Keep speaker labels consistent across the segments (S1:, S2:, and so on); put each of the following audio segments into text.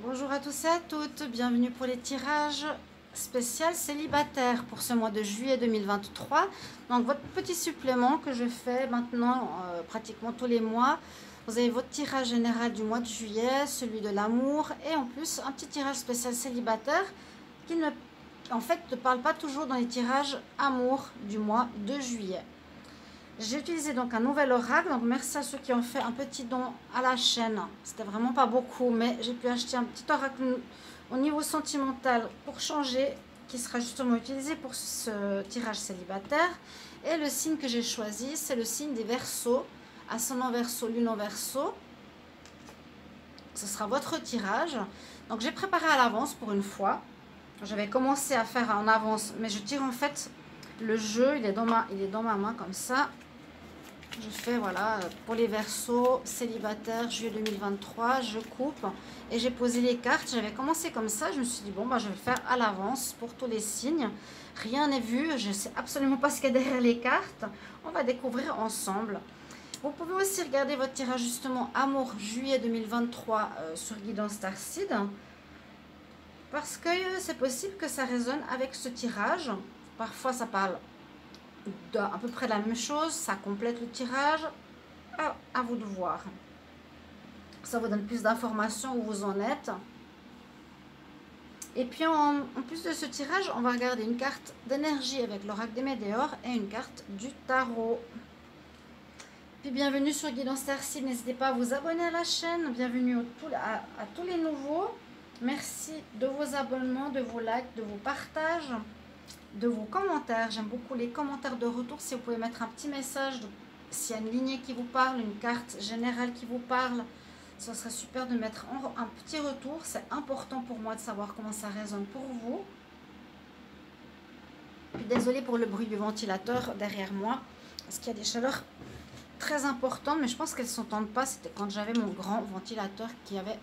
S1: Bonjour à tous et à toutes, bienvenue pour les tirages spécial célibataire pour ce mois de juillet 2023. Donc votre petit supplément que je fais maintenant pratiquement tous les mois. Vous avez votre tirage général du mois de juillet, celui de l'amour et en plus un petit tirage spécial célibataire qui ne parle pas toujours dans les tirages amour du mois de juillet. J'ai utilisé donc un nouvel oracle, donc merci à ceux qui ont fait un petit don à la chaîne. C'était vraiment pas beaucoup, mais j'ai pu acheter un petit oracle au niveau sentimental pour changer, qui sera justement utilisé pour ce tirage célibataire. Et le signe que j'ai choisi, c'est le signe des Verseaux, ascendant Verseau, lune en Verseau. Ce sera votre tirage. Donc j'ai préparé à l'avance pour une fois. J'avais commencé à faire en avance, mais je tire en fait le jeu, il est dans ma main comme ça. Je fais voilà pour les Verseaux célibataires juillet 2023, je coupe et j'ai posé les cartes. J'avais commencé comme ça, je me suis dit bon bah je vais le faire à l'avance pour tous les signes. Rien n'est vu, je ne sais absolument pas ce qu'il y a derrière les cartes. On va découvrir ensemble. Vous pouvez aussi regarder votre tirage justement amour juillet 2023 sur Guidance Starseed, parce que c'est possible que ça résonne avec ce tirage. Parfois ça parle à peu près la même chose, ça complète le tirage, à vous de voir. Ça vous donne plus d'informations où vous en êtes. Et puis en plus de ce tirage, on va regarder une carte d'énergie avec l'oracle des Météores et une carte du tarot. Puis bienvenue sur Guidance Starseed, n'hésitez pas à vous abonner à la chaîne, bienvenue à tous les nouveaux. Merci de vos abonnements, de vos likes, de vos partages, de vos commentaires. J'aime beaucoup les commentaires de retour. Si vous pouvez mettre un petit message, s'il y a une lignée qui vous parle, une carte générale qui vous parle, ce serait super de mettre un petit retour. C'est important pour moi de savoir comment ça résonne pour vous. Puis désolée pour le bruit du ventilateur derrière moi, parce qu'il y a des chaleurs très importantes, mais je pense qu'elles ne s'entendent pas. C'était quand j'avais mon grand ventilateur qui avait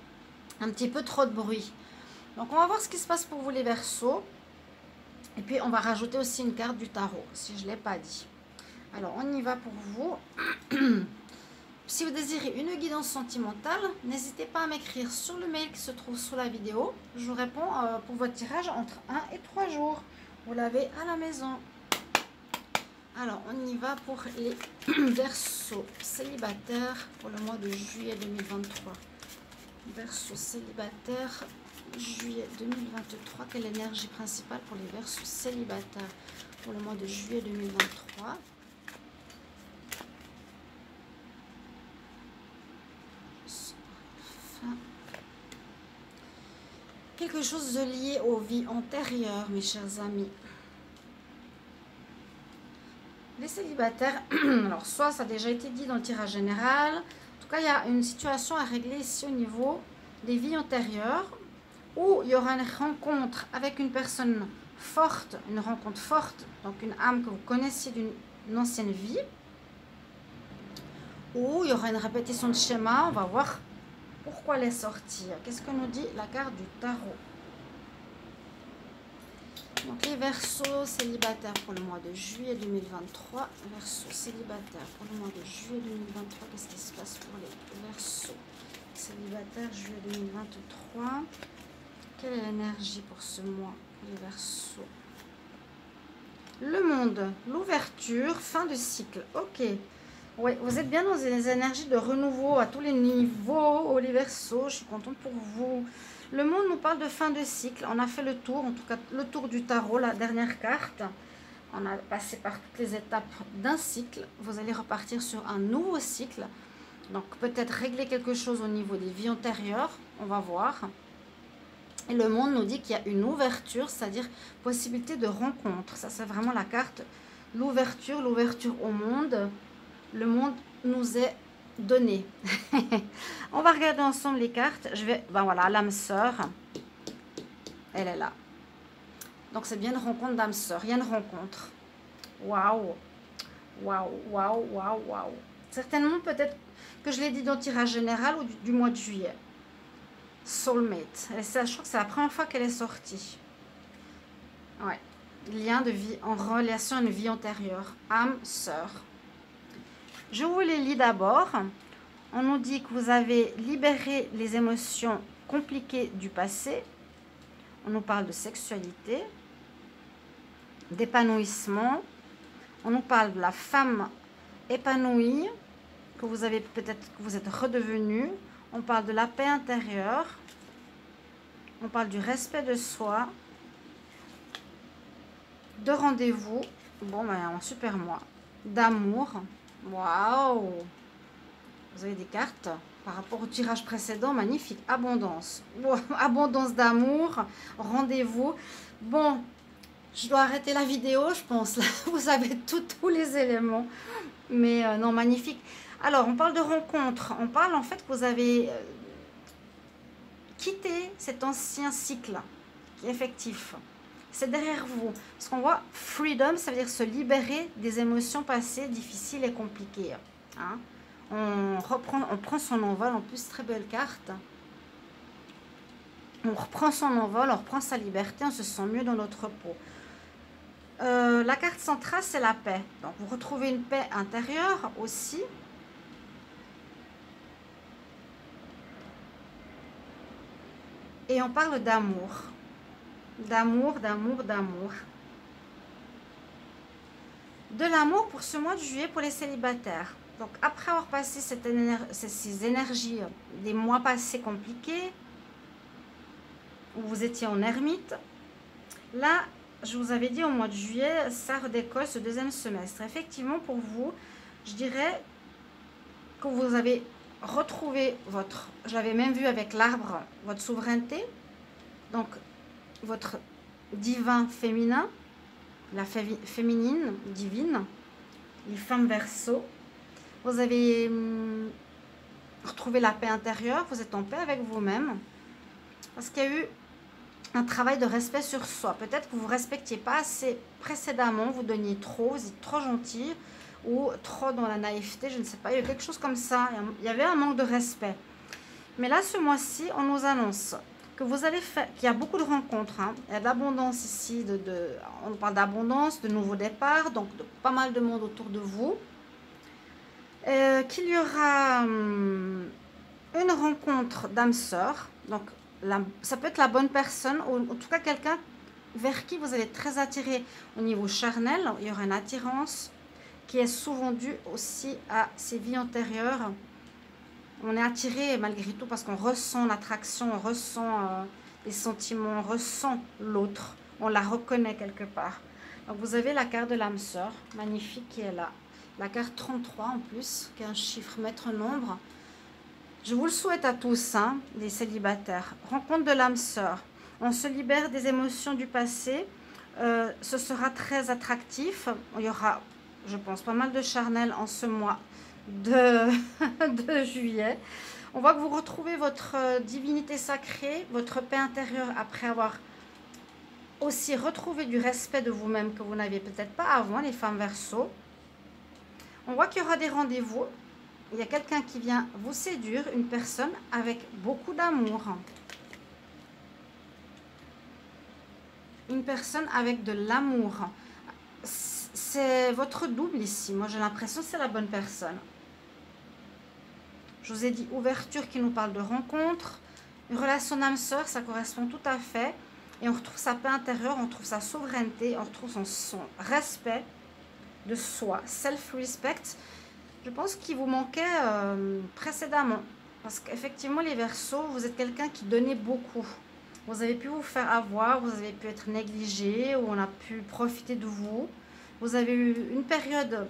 S1: un petit peu trop de bruit. Donc on va voir ce qui se passe pour vous les Verseaux. Et puis, on va rajouter aussi une carte du tarot, si je ne l'ai pas dit. Alors, on y va pour vous. Si vous désirez une guidance sentimentale, n'hésitez pas à m'écrire sur le mail qui se trouve sous la vidéo. Je vous réponds pour votre tirage entre 1 et 3 jours. Vous l'avez à la maison. Alors, on y va pour les Verseaux célibataires pour le mois de juillet 2023. Verseaux célibataires juillet 2023, quelle est l'énergie principale pour les Verseaux célibataires pour le mois de juillet 2023? Quelque chose de lié aux vies antérieures, mes chers amis. Les célibataires, alors soit ça a déjà été dit dans le tirage général, en tout cas il y a une situation à régler ici au niveau des vies antérieures, où il y aura une rencontre avec une personne forte, une rencontre forte, donc une âme que vous connaissiez d'une ancienne vie, ou il y aura une répétition de schéma. On va voir pourquoi les sortir. Qu'est-ce que nous dit la carte du tarot? Donc les Verseaux célibataires pour le mois de juillet 2023. Verseaux célibataires pour le mois de juillet 2023. Qu'est-ce qui se passe pour les Verseaux célibataires juillet 2023? Quelle est l'énergie pour ce mois, les Verseaux? Le monde, l'ouverture, fin de cycle. Ok. Oui, vous êtes bien dans des énergies de renouveau à tous les niveaux, les Verseaux. Je suis contente pour vous. Le monde nous parle de fin de cycle. On a fait le tour, en tout cas le tour du tarot, la dernière carte. On a passé par toutes les étapes d'un cycle. Vous allez repartir sur un nouveau cycle. Donc peut-être régler quelque chose au niveau des vies antérieures. On va voir. Et le monde nous dit qu'il y a une ouverture, c'est-à-dire possibilité de rencontre. Ça, c'est vraiment la carte, l'ouverture au monde. Le monde nous est donné. On va regarder ensemble les cartes. Ben voilà, l'âme sœur, elle est là. Donc, c'est bien une rencontre d'âme sœur. Il y a une rencontre. Waouh! Waouh, waouh, waouh, waouh. Certainement, peut-être que je l'ai dit dans le tirage général ou du mois de juillet. Soulmate. Je crois que c'est la première fois qu'elle est sortie. Ouais. Lien de vie en relation à une vie antérieure. Âme, sœur. Je vous les lis d'abord. On nous dit que vous avez libéré les émotions compliquées du passé. On nous parle de sexualité, d'épanouissement. On nous parle de la femme épanouie, que vous avez peut-être que vous êtes redevenu. On parle de la paix intérieure. On parle du respect de soi, de rendez-vous. Bon, ben, un super mois. D'amour. Waouh! Vous avez des cartes par rapport au tirage précédent. Magnifique. Abondance. Abondance d'amour. Rendez-vous. Bon, je dois arrêter la vidéo, je pense. Là, vous avez tous les éléments. Mais non, magnifique. Alors, on parle de rencontre. On parle en fait que vous avez quitté cet ancien cycle qui est effectif. C'est derrière vous. Parce qu'on voit freedom, ça veut dire se libérer des émotions passées difficiles et compliquées. Hein? On prend son envol. En plus, très belle carte. On reprend son envol, on reprend sa liberté, on se sent mieux dans notre peau. La carte centrale, c'est la paix. Donc, vous retrouvez une paix intérieure aussi. Et on parle d'amour. D'amour, d'amour, d'amour. De l'amour pour ce mois de juillet pour les célibataires. Donc, après avoir passé ces énergies des mois passés compliqués, où vous étiez en ermite, là, je vous avais dit au mois de juillet, ça redécolle ce deuxième semestre. Effectivement, pour vous, je dirais que vous avez retrouvé votre, je l'avais même vu avec l'arbre, votre souveraineté, donc votre divin féminin, la féminine, divine, les femmes Verseau. Vous avez retrouvé la paix intérieure, vous êtes en paix avec vous-même, parce qu'il y a eu un travail de respect sur soi. Peut-être que vous ne respectiez pas assez précédemment, vous donniez trop, vous êtes trop gentil ou trop dans la naïveté, je ne sais pas, il y a quelque chose comme ça, il y avait un manque de respect. Mais là, ce mois-ci, on nous annonce que vous allez faire, qu'il y a beaucoup de rencontres, hein. Il y a de l'abondance ici, on parle d'abondance, de nouveaux départs, donc de pas mal de monde autour de vous. Qu'il y aura une rencontre d'âme sœur, donc ça peut être la bonne personne, ou en tout cas quelqu'un vers qui vous allez être très attiré au niveau charnel. Il y aura une attirance qui est souvent due aussi à ces vies antérieures. On est attiré malgré tout parce qu'on ressent l'attraction, on ressent les sentiments, on ressent l'autre, on la reconnaît quelque part. Donc vous avez la carte de l'âme sœur, magnifique, qui est là. La carte 33 en plus, qui est un chiffre maître nombre. Je vous le souhaite à tous, hein, les célibataires. Rencontre de l'âme sœur. On se libère des émotions du passé. Ce sera très attractif. Il y aura, je pense, pas mal de charnel en ce mois de juillet. On voit que vous retrouvez votre divinité sacrée, votre paix intérieure après avoir aussi retrouvé du respect de vous-même que vous n'aviez peut-être pas avant, les femmes Verseau. On voit qu'il y aura des rendez-vous. Il y a quelqu'un qui vient vous séduire, une personne avec beaucoup d'amour. Une personne avec de l'amour. C'est votre double ici. Moi, j'ai l'impression que c'est la bonne personne. Je vous ai dit ouverture qui nous parle de rencontre. Une relation d'âme-sœur, ça correspond tout à fait. Et on retrouve sa paix intérieure, on retrouve sa souveraineté, on retrouve son respect de soi, self-respect. Je pense qu'il vous manquait précédemment. Parce qu'effectivement, les Verseaux, vous êtes quelqu'un qui donnait beaucoup. Vous avez pu vous faire avoir, vous avez pu être négligé, ou on a pu profiter de vous. Vous avez eu une période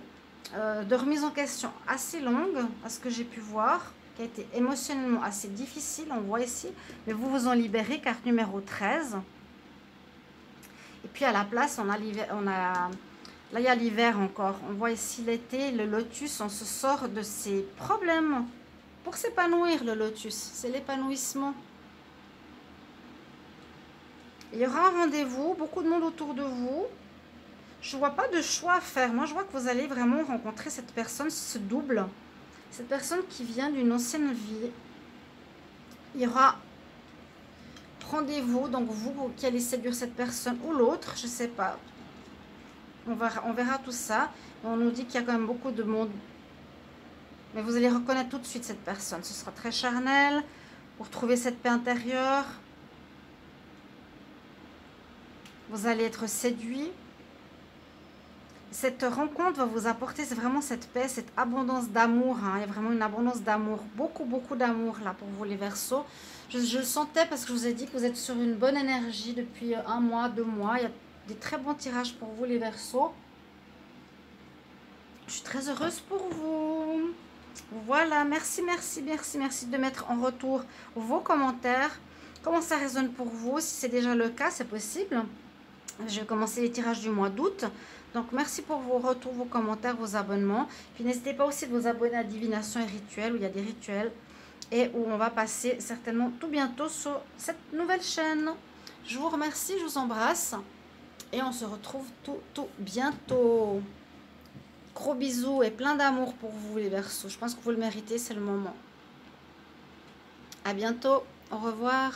S1: de remise en question assez longue, à ce que j'ai pu voir, qui a été émotionnellement assez difficile, on voit ici. Mais vous vous en libérez, carte numéro 13. Et puis à la place, on a l'hiver, là, il y a l'hiver encore. On voit ici l'été, le lotus. On se sort de ses problèmes pour s'épanouir, le lotus. C'est l'épanouissement. Il y aura un rendez-vous, beaucoup de monde autour de vous. Je ne vois pas de choix à faire. Moi, je vois que vous allez vraiment rencontrer cette personne, ce double. Cette personne qui vient d'une ancienne vie. Il y aura rendez-vous, donc vous qui allez séduire cette personne ou l'autre, je ne sais pas. On verra tout ça. On nous dit qu'il y a quand même beaucoup de monde Mais vous allez reconnaître tout de suite cette personne. Ce sera très charnel. Pour trouver cette paix intérieure, vous allez être séduit. Cette rencontre va vous apporter vraiment cette paix, cette abondance d'amour. Hein. Il y a vraiment une abondance d'amour. Beaucoup, beaucoup d'amour là pour vous les Verseaux. Je le sentais parce que je vous ai dit que vous êtes sur une bonne énergie depuis 1 mois, 2 mois. Il y a des très bons tirages pour vous les Verseaux. Je suis très heureuse pour vous. Voilà, merci, merci, merci, merci de mettre en retour vos commentaires. Comment ça résonne pour vous? Si c'est déjà le cas, c'est possible. Je vais commencer les tirages du mois d'août. Donc, merci pour vos retours, vos commentaires, vos abonnements. Puis, n'hésitez pas aussi de vous abonner à Divination et Rituels, où il y a des rituels. Et où on va passer certainement tout bientôt sur cette nouvelle chaîne. Je vous remercie, je vous embrasse. Et on se retrouve tout bientôt. Gros bisous et plein d'amour pour vous les Verseaux. Je pense que vous le méritez, c'est le moment. À bientôt. Au revoir.